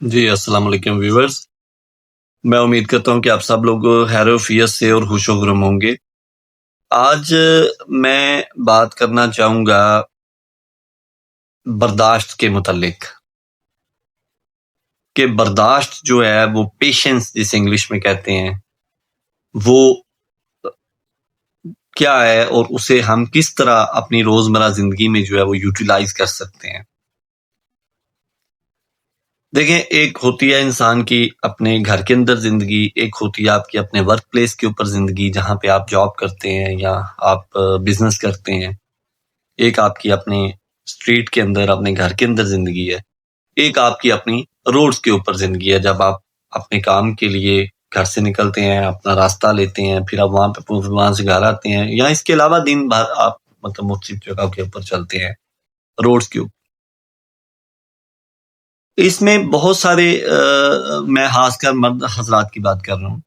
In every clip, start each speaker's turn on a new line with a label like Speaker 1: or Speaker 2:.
Speaker 1: جی السلام علیکم ویورز، میں امید کرتا ہوں کہ آپ سب لوگ خیر و عافیت سے اور خوش و خرم ہوں گے۔ آج میں بات کرنا چاہوں گا برداشت کے متعلق، کہ برداشت جو ہے وہ پیشنس جس انگلش میں کہتے ہیں وہ کیا ہے، اور اسے ہم کس طرح اپنی روزمرہ زندگی میں جو ہے وہ یوٹیلائز کر سکتے ہیں۔ دیکھیں، ایک ہوتی ہے انسان کی اپنے گھر کے اندر زندگی، ایک ہوتی ہے آپ کی اپنے ورک پلیس کے اوپر زندگی جہاں پہ آپ جاب کرتے ہیں یا آپ بزنس کرتے ہیں، ایک آپ کی اپنے اسٹریٹ کے اندر اپنے گھر کے اندر زندگی ہے، ایک آپ کی اپنی روڈز کے اوپر زندگی ہے جب آپ اپنے کام کے لیے گھر سے نکلتے ہیں، اپنا راستہ لیتے ہیں، پھر آپ وہاں سے گھر آتے ہیں، یا اس کے علاوہ دن بھر آپ مختلف جگہ کے اوپر چلتے ہیں، روڈز کے اوپر۔ اس میں بہت سارے میں خاص کر مرد حضرات کی بات کر رہا ہوں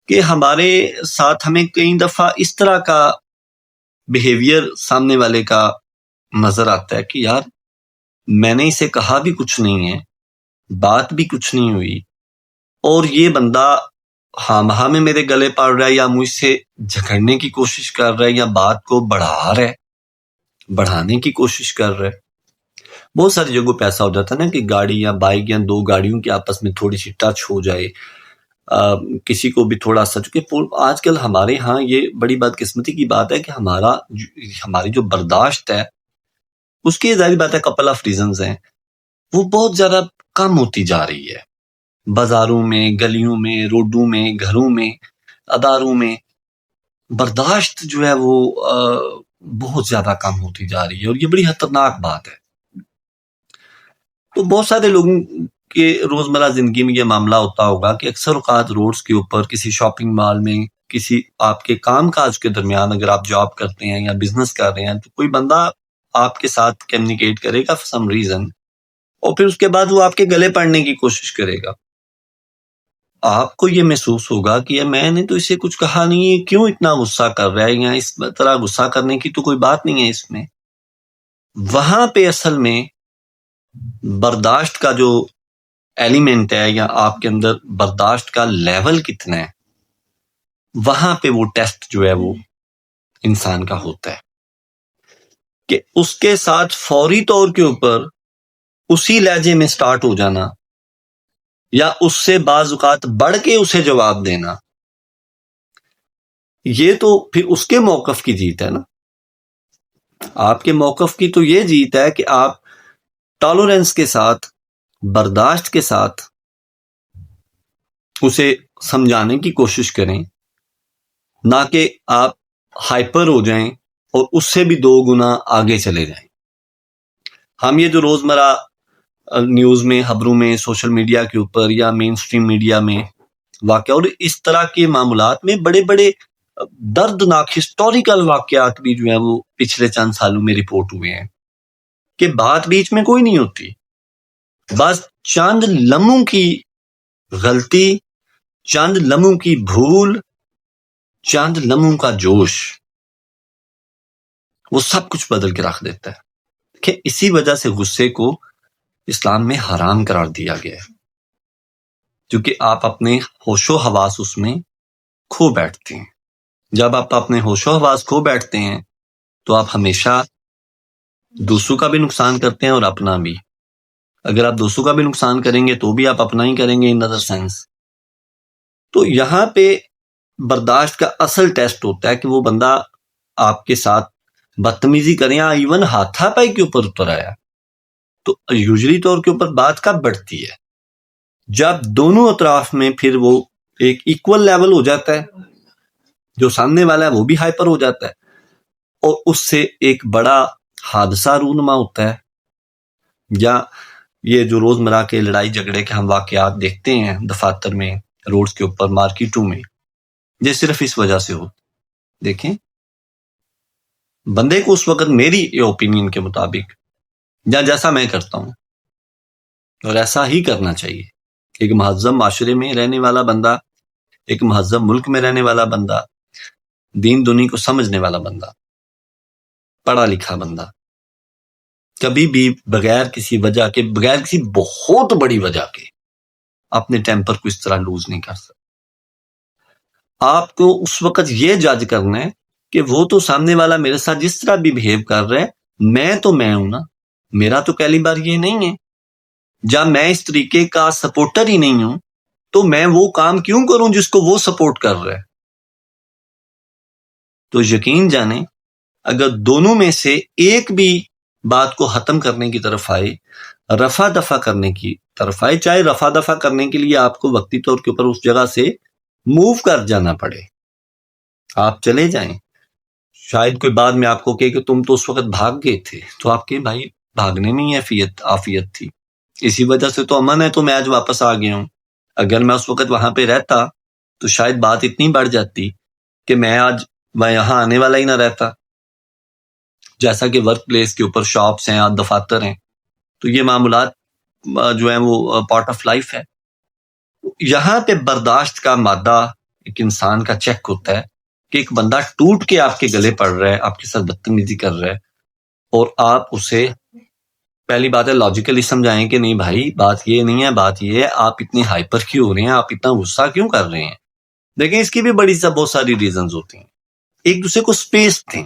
Speaker 1: کہ ہمارے ساتھ ہمیں کئی دفعہ اس طرح کا بیہیویئر سامنے والے کا نظر آتا ہے کہ یار میں نے اسے کہا بھی کچھ نہیں ہے، بات بھی کچھ نہیں ہوئی، اور یہ بندہ ہاں مہا میں میرے گلے پڑ رہا ہے، یا مجھ سے جھگڑنے کی کوشش کر رہا ہے، یا بات کو بڑھا رہا ہے، بڑھانے کی کوشش کر رہا ہے۔ بہت ساری جگہوں پہ ایسا ہو جاتا ہے نا کہ گاڑی یا بائک یا دو گاڑیوں کی آپس میں تھوڑی سی ٹچ ہو جائے، کسی کو بھی تھوڑا سا، چونکہ آج کل ہمارے ہاں یہ بڑی بدقسمتی کی بات ہے کہ ہماری جو برداشت ہے اس کی ظاہری بات ہے کپل آف ریزنز ہیں، وہ بہت زیادہ کم ہوتی جا رہی ہے۔ بازاروں میں، گلیوں میں، روڈوں میں، گھروں میں، اداروں میں برداشت جو ہے وہ بہت زیادہ کم ہوتی جا رہی ہے، اور یہ بڑی خطرناک بات ہے۔ تو بہت سارے لوگوں کے روزمرہ زندگی میں یہ معاملہ ہوتا ہوگا کہ اکثر اوقات روڈز کے اوپر، کسی شاپنگ مال میں، کسی آپ کے کام کاج کے درمیان، اگر آپ جاب کرتے ہیں یا بزنس کر رہے ہیں، تو کوئی بندہ آپ کے ساتھ کمیونیکیٹ کرے گا فار سم ریزن، اور پھر اس کے بعد وہ آپ کے گلے پڑنے کی کوشش کرے گا۔ آپ کو یہ محسوس ہوگا کہ میں نے تو اسے کچھ کہا نہیں ہے، کیوں اتنا غصہ کر رہا ہے، یا اس طرح غصہ کرنے کی تو کوئی بات نہیں ہے اس میں۔ وہاں پہ اصل میں برداشت کا جو ایلیمنٹ ہے، یا آپ کے اندر برداشت کا لیول کتنا ہے، وہاں پہ وہ ٹیسٹ جو ہے وہ انسان کا ہوتا ہے کہ اس کے ساتھ فوری طور کے اوپر اسی لہجے میں سٹارٹ ہو جانا، یا اس سے بعض اوقات بڑھ کے اسے جواب دینا، یہ تو پھر اس کے موقف کی جیت ہے نا۔ آپ کے موقف کی تو یہ جیت ہے کہ آپ ٹالرنس کے ساتھ، برداشت کے ساتھ اسے سمجھانے کی کوشش کریں، نہ کہ آپ ہائپر ہو جائیں اور اس سے بھی دو گنا آگے چلے جائیں۔ ہم یہ جو روزمرہ نیوز میں، خبروں میں، سوشل میڈیا کے اوپر یا مین سٹریم میڈیا میں واقع، اور اس طرح کے معاملات میں بڑے بڑے دردناک ہسٹوریکل واقعات بھی جو ہیں وہ پچھلے چند سالوں میں رپورٹ ہوئے ہیں، کہ بات بیچ میں کوئی نہیں ہوتی، بس چند لمحوں کی غلطی، چند لمحوں کی بھول، چند لمحوں کا جوش، وہ سب کچھ بدل کے رکھ دیتا ہے۔ کہ اسی وجہ سے غصے کو اسلام میں حرام قرار دیا گیا ہے، کیونکہ آپ اپنے ہوش و حواس اس میں کھو بیٹھتے ہیں۔ جب آپ اپنے ہوش و حواس کھو بیٹھتے ہیں تو آپ ہمیشہ دوسروں کا بھی نقصان کرتے ہیں اور اپنا بھی۔ اگر آپ دوسروں کا بھی نقصان کریں گے تو بھی آپ اپنا ہی کریں گے ان ادر سینس۔ تو یہاں پہ برداشت کا اصل ٹیسٹ ہوتا ہے کہ وہ بندہ آپ کے ساتھ بدتمیزی کریں، یا ایون ہاتھا پائی کے اوپر اتر آیا، تو یوزلی طور کے اوپر بات کب بڑھتی ہے؟ جب دونوں اطراف میں پھر وہ ایک ایکول لیول ہو جاتا ہے، جو سامنے والا ہے وہ بھی ہائپر ہو جاتا ہے، اور اس سے ایک بڑا حادثہ رونما ہوتا ہے۔ یا یہ جو روزمرہ کے لڑائی جھگڑے کے ہم واقعات دیکھتے ہیں دفاتر میں، روڈز کے اوپر، مارکیٹوں میں، یہ صرف اس وجہ سے ہوتا۔ دیکھیں، بندے کو اس وقت میری اوپینین کے مطابق، یا جیسا میں کرتا ہوں، اور ایسا ہی کرنا چاہیے، ایک مہذب معاشرے میں رہنے والا بندہ، ایک مہذب ملک میں رہنے والا بندہ، دین دنیا کو سمجھنے والا بندہ، پڑھا لکھا بندہ، کبھی بھی بغیر کسی وجہ کے، بغیر کسی بہت بڑی وجہ کے اپنے ٹیمپر کو اس طرح لوز نہیں کر سکتے. آپ کو اس وقت یہ جج کرنا ہے کہ وہ تو سامنے والا میرے ساتھ جس طرح بھی بہیو کر رہا ہے، میں ہوں نا، میرا تو کیلیبر یہ نہیں ہے. جب میں اس طریقے کا سپورٹر ہی نہیں ہوں تو میں وہ کام کیوں کروں جس کو وہ سپورٹ کر رہا ہے؟ تو یقین جانیں اگر دونوں میں سے ایک بھی بات کو ختم کرنے کی طرف آئے، رفع دفع کرنے کی طرف آئے، چاہے رفع دفع کرنے کے لیے آپ کو وقتی طور کے اوپر اس جگہ سے موو کر جانا پڑے، آپ چلے جائیں، شاید کوئی بعد میں آپ کو کہے کہ تم تو اس وقت بھاگ گئے تھے، تو آپ کے بھائی بھاگنے میں ہی عافیت تھی، اسی وجہ سے تو امن ہے، تو میں آج واپس آ گیا ہوں. اگر میں اس وقت وہاں پہ رہتا تو شاید بات اتنی بڑھ جاتی کہ میں یہاں آنے والا ہی نہ رہتا. جیسا کہ ورک پلیس کے اوپر شاپس ہیں، دفاتر ہیں، تو یہ معاملات جو ہیں وہ پارٹ آف لائف ہے. یہاں پہ برداشت کا مادہ ایک انسان کا چیک ہوتا ہے کہ ایک بندہ ٹوٹ کے آپ کے گلے پڑ رہا ہے، آپ کے ساتھ بدتمیزی کر رہا ہے، اور آپ اسے پہلی بات ہے لاجیکلی سمجھائیں کہ نہیں بھائی بات یہ نہیں ہے، بات یہ ہے آپ اتنے ہائپر کیوں ہو رہے ہیں، آپ اتنا غصہ کیوں کر رہے ہیں. دیکھیں اس کی بھی بہت ساری ریزنز ہوتی ہیں. ایک دوسرے کو سپیس دیں.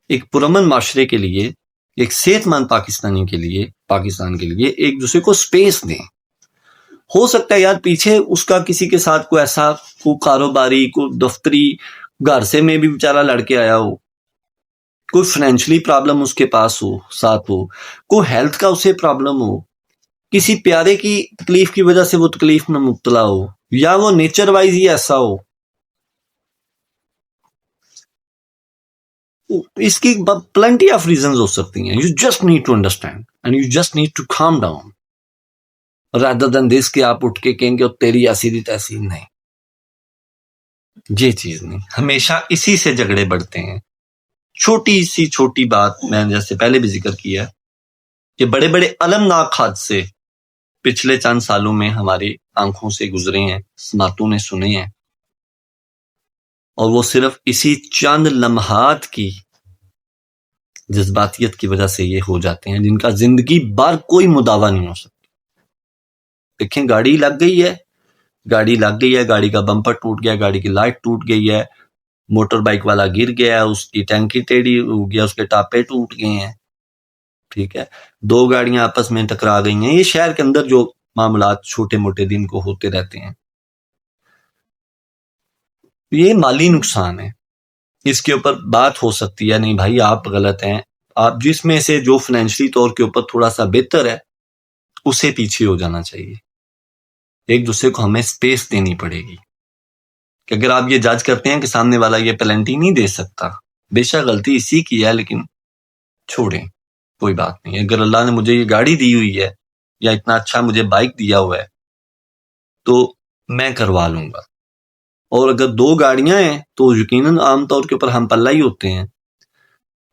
Speaker 1: ایک پرامن معاشرے کے لیے، ایک صحت مند پاکستان کے لیے ایک دوسرے کو سپیس دیں. ہو سکتا ہے یار پیچھے اس کا کسی کے ساتھ کوئی ایسا کوئی کاروباری، کوئی دفتری گھر سے میں بھی بیچارہ لڑ کے آیا ہو، کوئی فائنینشلی پرابلم اس کے پاس ہو، ساتھ ہو، کوئی ہیلتھ کا اسے پرابلم ہو، کسی پیارے کی تکلیف کی وجہ سے وہ تکلیف میں مبتلا ہو، یا وہ نیچر وائز ہی ایسا ہو. اس کی پلنٹی آف ریزنز ہو سکتی ہیں. You just need to understand and you just need to calm down rather than this کہ آپ اٹھ کے کہیں گے تیری ایسی دی تیسی. نہیں، یہ چیز نہیں. ہمیشہ اسی سے جھگڑے بڑھتے ہیں. چھوٹی بات میں نے جیسے پہلے بھی ذکر کیا کہ بڑے بڑے المناک حادثے پچھلے چند سالوں میں ہماری آنکھوں سے گزرے ہیں، سماعتوں نے سنے ہیں، اور وہ صرف اسی چند لمحات کی جذباتیت کی وجہ سے یہ ہو جاتے ہیں جن کا زندگی بھر کوئی مداوع نہیں ہو سکتا. دیکھیں گاڑی لگ گئی ہے، گاڑی کا بمپر ٹوٹ گیا، گاڑی کی لائٹ ٹوٹ گئی ہے، موٹر بائک والا گر گیا، اس کی ٹینکی ٹیڑھی ہو گیا، اس کے ٹاپے ٹوٹ گئے ہیں، ٹھیک ہے، 2 گاڑیاں آپس میں ٹکرا گئی ہیں. یہ شہر کے اندر جو معاملات چھوٹے موٹے دن کو ہوتے رہتے ہیں، یہ مالی نقصان ہے. اس کے اوپر بات ہو سکتی ہے نہیں بھائی آپ غلط ہیں، آپ جس میں سے جو فائنینشلی طور کے اوپر تھوڑا سا بہتر ہے اسے پیچھے ہو جانا چاہیے. ایک دوسرے کو ہمیں سپیس دینی پڑے گی کہ اگر آپ یہ جج کرتے ہیں کہ سامنے والا یہ پلنٹی نہیں دے سکتا، بے شک غلطی اسی کی ہے، لیکن چھوڑیں، کوئی بات نہیں. اگر اللہ نے مجھے یہ گاڑی دی ہوئی ہے یا اتنا اچھا مجھے بائک دیا ہوا ہے تو میں کروا لوں گا. اور اگر 2 گاڑیاں ہیں تو یقیناً عام طور کے اوپر ہم پلہ ہی ہوتے ہیں،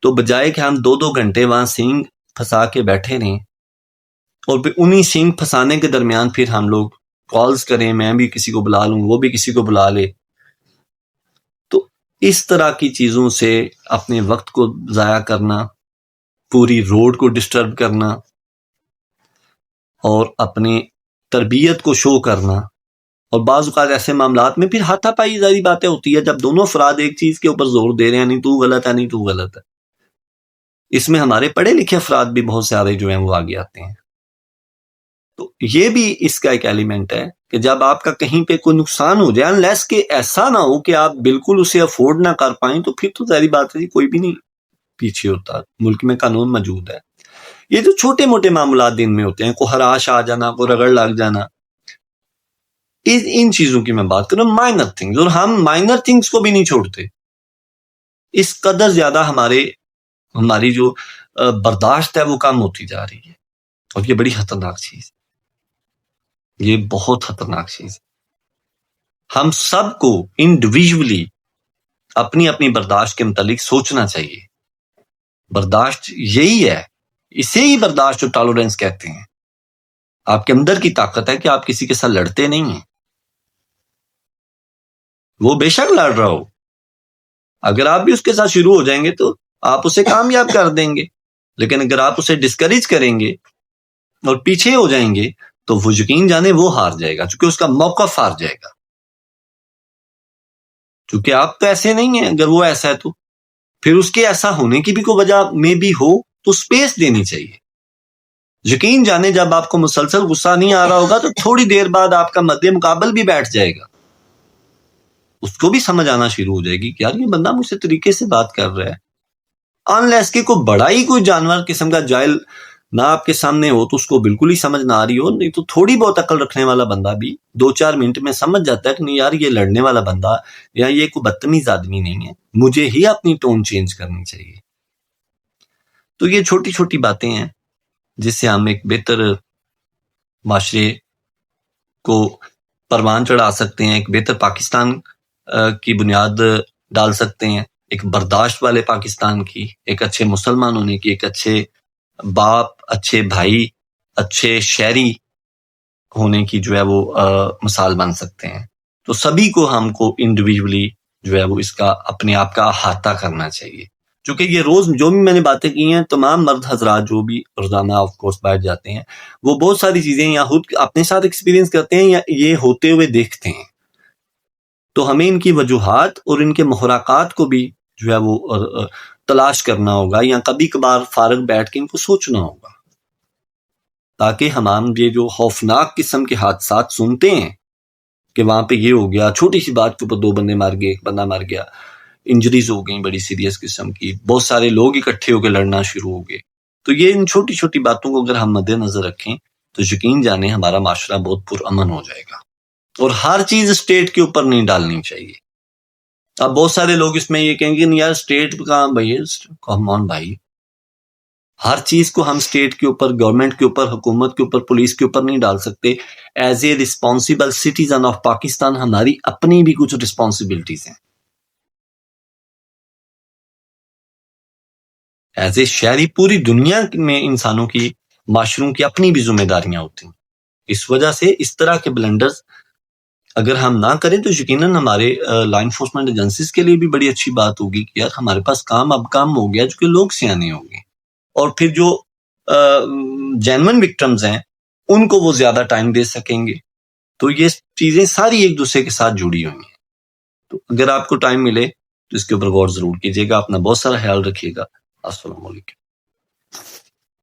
Speaker 1: تو بجائے کہ ہم 2 گھنٹے وہاں سینگ پھنسا کے بیٹھے رہیں اور پھر انہی سینگ پھنسانے کے درمیان پھر ہم لوگ کالز کریں، میں بھی کسی کو بلا لوں، وہ بھی کسی کو بلا لے، تو اس طرح کی چیزوں سے اپنے وقت کو ضائع کرنا، پوری روڈ کو ڈسٹرب کرنا، اور اپنی تربیت کو شو کرنا. اور بعض اوقات ایسے معاملات میں پھر ہاتھا پائی ظاہری باتیں ہوتی ہے جب دونوں افراد ایک چیز کے اوپر زور دے رہے ہیں، نہیں تو غلط ہے، نہیں تو غلط ہے. اس میں ہمارے پڑھے لکھے افراد بھی بہت سارے جو ہیں وہ آگے آتے ہیں. تو یہ بھی اس کا ایک ایلیمنٹ ہے کہ جب آپ کا کہیں پہ کوئی نقصان ہو جائے، انلیس کہ ایسا نہ ہو کہ آپ بالکل اسے افورڈ نہ کر پائیں، تو پھر تو ظاہری بات ہے کوئی بھی نہیں پیچھے ہوتا. ملک میں قانون موجود ہے. یہ جو چھوٹے موٹے معاملات دن میں ہوتے ہیں، کوئی ہراش آ جانا، کوئی رگڑ لگ جانا، ان چیزوں کی میں بات کروں، مائنر تھنگز. اور ہم مائنر تھنگز کو بھی نہیں چھوڑتے. اس قدر زیادہ ہماری جو برداشت ہے وہ کم ہوتی جا رہی ہے، اور یہ بڑی خطرناک چیز، یہ بہت خطرناک چیز. ہم سب کو انڈیویژولی اپنی اپنی برداشت کے متعلق سوچنا چاہیے. برداشت یہی ہے، اسے ہی برداشت جو ٹالرنس کہتے ہیں. آپ کے اندر کی طاقت ہے کہ آپ کسی کے ساتھ لڑتے نہیں ہیں. وہ بے شک لڑ رہا ہو، اگر آپ بھی اس کے ساتھ شروع ہو جائیں گے تو آپ اسے کامیاب کر دیں گے. لیکن اگر آپ اسے ڈسکریج کریں گے اور پیچھے ہو جائیں گے تو وہ یقین جانے وہ ہار جائے گا، چونکہ اس کا موقف ہار جائے گا. چونکہ آپ تو ایسے نہیں ہیں، اگر وہ ایسا ہے تو پھر اس کے ایسا ہونے کی بھی کوئی وجہ میں بھی ہو تو سپیس دینی چاہیے. یقین جانے جب آپ کو مسلسل غصہ نہیں آ رہا ہوگا تو تھوڑی دیر بعد آپ کا مد مقابل بھی بیٹھ جائے گا، اس کو بھی سمجھ آنا شروع ہو جائے گی کہ یار یہ بندہ مجھ سے طریقے سے بات کر رہا ہے. انلیس کہ کوئی بڑا ہی کوئی جانور قسم کا جاہل نہ آپ کے سامنے ہو تو اس کو بالکل ہی سمجھ نہ آ رہی ہو، نہیں تو تھوڑی بہت عقل رکھنے والا بندہ بھی 2-4 منٹ میں سمجھ جاتا ہے کہ نہیں یار یہ لڑنے والا بندہ یا یہ کوئی بدتمیز آدمی نہیں ہے، مجھے ہی اپنی ٹون چینج کرنی چاہیے. تو یہ چھوٹی چھوٹی باتیں ہیں جس سے ہم ایک بہتر معاشرے کو پروان چڑھا سکتے ہیں، ایک بہتر پاکستان کی بنیاد ڈال سکتے ہیں، ایک برداشت والے پاکستان کی، ایک اچھے مسلمان ہونے کی، ایک اچھے باپ، اچھے بھائی، اچھے شہری ہونے کی جو ہے وہ مثال بن سکتے ہیں. تو سبھی کو ہم کو انڈیویجولی جو ہے وہ اس کا اپنے آپ کا احاطہ کرنا چاہیے. چونکہ یہ روز جو بھی میں نے باتیں کی ہیں، تمام مرد حضرات جو بھی روزانہ آف کورس بیٹھ جاتے ہیں وہ بہت ساری چیزیں یا خود اپنے ساتھ ایکسپیرینس کرتے ہیں یا یہ ہوتے ہوئے دیکھتے ہیں. تو ہمیں ان کی وجوہات اور ان کے محرکات کو بھی جو ہے وہ تلاش کرنا ہوگا یا کبھی کبھار فارغ بیٹھ کے ان کو سوچنا ہوگا، تاکہ ہم یہ جو خوفناک قسم کے حادثات سنتے ہیں کہ وہاں پہ یہ ہو گیا، چھوٹی سی بات کے اوپر 2 بندے مار گئے، 1 بندہ مر گیا، انجریز ہو گئیں بڑی سیریس قسم کی، بہت سارے لوگ اکٹھے ہو کے لڑنا شروع ہو گئے. تو یہ ان چھوٹی چھوٹی باتوں کو اگر ہم مد نظر رکھیں تو یقین جانے ہمارا معاشرہ بہت پرامن ہو جائے گا. اور ہر چیز اسٹیٹ کے اوپر نہیں ڈالنی چاہیے. اب بہت سارے لوگ اس میں یہ کہیں گے نہیں یار اسٹیٹ کہاں بھائی، کم آن بھائی، ہر چیز کو ہم اسٹیٹ کے اوپر، گورنمنٹ کے اوپر، حکومت کے اوپر، پولیس کے اوپر نہیں ڈال سکتے. As a responsible citizen of Pakistan ہماری اپنی بھی کچھ رسپانسبلٹیز ہیں. ایز اے شہری پوری دنیا میں انسانوں کی، معاشروں کی اپنی بھی ذمہ داریاں ہوتی ہیں. اس وجہ سے اس طرح کے بلنڈرز اگر ہم نہ کریں تو یقیناً ہمارے لا انفورسمنٹ ایجنسیز کے لیے بھی بڑی اچھی بات ہوگی کہ یار ہمارے پاس کام اب کم ہو گیا چونکہ لوگ سیانے ہو گئے، اور پھر جو جینون وکٹمز ہیں ان کو وہ زیادہ ٹائم دے سکیں گے. تو یہ چیزیں ساری ایک دوسرے کے ساتھ جڑی ہوئی ہیں. تو اگر آپ کو ٹائم ملے تو اس کے اوپر غور ضرور کیجیے گا. اپنا بہت سارا خیال رکھیے گا. السلام علیکم.